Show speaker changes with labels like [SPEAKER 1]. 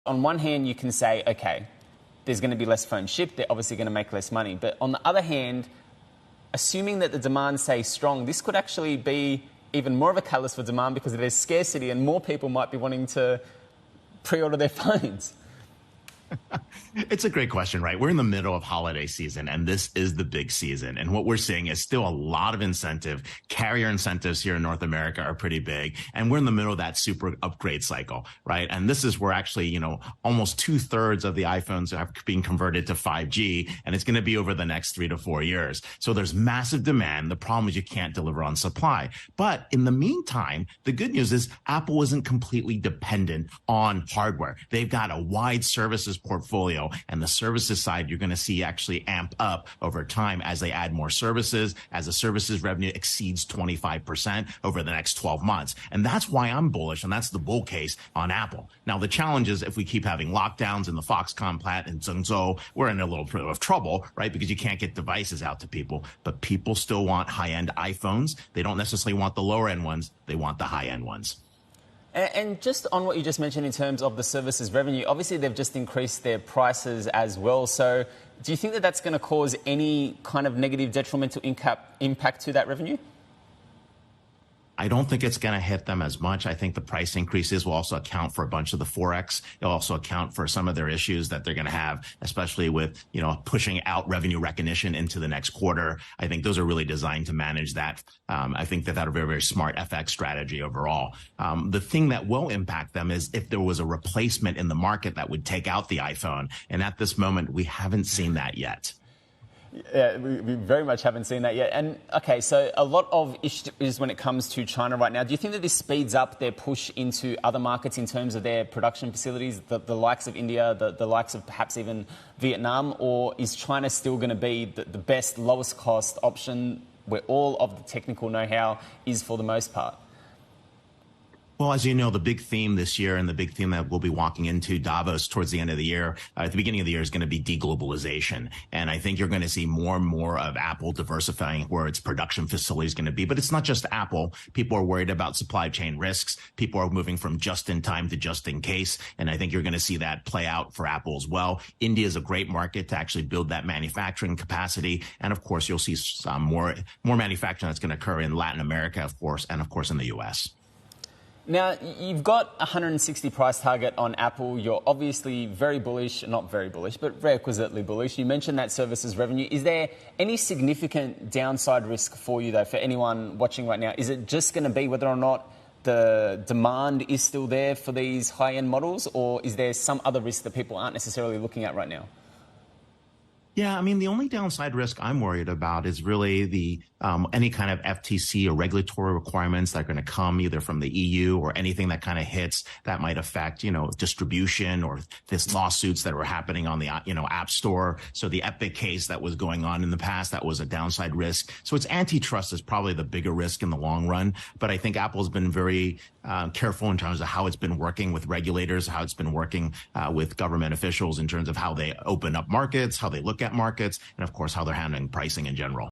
[SPEAKER 1] on one hand, you can say, okay, there's going to be less phones shipped. They're obviously going to make less money. But on the other hand, assuming that the demand stays strong, this could actually be even more of a catalyst for demand because there's scarcity and more people might be wanting to pre-order their phones.
[SPEAKER 2] It's a great question, right? We're in the middle of holiday season, and this is the big season. And what we're seeing is still a lot of incentive. Carrier incentives here in North America are pretty big. And we're in the middle of that super upgrade cycle, right? And this is where actually, almost 2/3 of the iPhones are being converted to 5G, and it's going to be over the next 3 to 4 years. So there's massive demand. The problem is you can't deliver on supply. But in the meantime, the good news is Apple isn't completely dependent on hardware. They've got a wide services portfolio, and the services side you're going to see actually amp up over time as they add more services, as the services revenue exceeds 25% over the next 12 months. And that's why I'm bullish, and that's the bull case on Apple. Now, the challenge is if we keep having lockdowns in the Foxconn plant in Zhengzhou, we're in a little bit of trouble, right? Because you can't get devices out to people, but people still want high-end iPhones. They don't necessarily want the lower-end ones. They want the high-end ones.
[SPEAKER 1] And just on what you just mentioned in terms of the services revenue, obviously they've just increased their prices as well. So do you think that that's going to cause any kind of negative detrimental impact to that revenue?
[SPEAKER 2] I don't think it's going to hit them as much. I think the price increases will also account for a bunch of the Forex. It'll also account for some of their issues that they're going to have, especially with, pushing out revenue recognition into the next quarter. I think those are really designed to manage that. I think that a very, very smart FX strategy overall. The thing that will impact them is if there was a replacement in the market that would take out the iPhone. And at this moment, we haven't seen that yet.
[SPEAKER 1] Yeah, we very much haven't seen that yet. And, okay, so a lot of issues when it comes to China right now. Do you think that this speeds up their push into other markets in terms of their production facilities, the likes of India, the likes of perhaps even Vietnam? Or is China still going to be the best, lowest cost option where all of the technical know-how is for the most part?
[SPEAKER 2] Well, as you know, the big theme this year and the big theme that we'll be walking into Davos towards the end of the year, at the beginning of the year, is going to be deglobalization. And I think you're going to see more and more of Apple diversifying where its production facility is going to be. But it's not just Apple. People are worried about supply chain risks. People are moving from just in time to just in case. And I think you're going to see that play out for Apple as well. India is a great market to actually build that manufacturing capacity. And of course, you'll see some more manufacturing that's going to occur in Latin America, of course, and of course in the US.
[SPEAKER 1] Now, you've got a 160 price target on Apple. You're obviously very bullish, not very bullish, but requisitely bullish. You mentioned that services revenue. Is there any significant downside risk for you, though, for anyone watching right now? Is it just going to be whether or not the demand is still there for these high-end models, or is there some other risk that people aren't necessarily looking at right now?
[SPEAKER 2] Yeah, I mean, the only downside risk I'm worried about is really the any kind of FTC or regulatory requirements that are going to come either from the EU or anything that kind of hits that might affect, distribution or this lawsuits that were happening on the, App Store. So the Epic case that was going on in the past, that was a downside risk. So it's antitrust is probably the bigger risk in the long run. But I think Apple's been very careful in terms of how it's been working with regulators, how it's been working with government officials in terms of how they open up markets, how they look at markets, and of course, how they're handling pricing in general.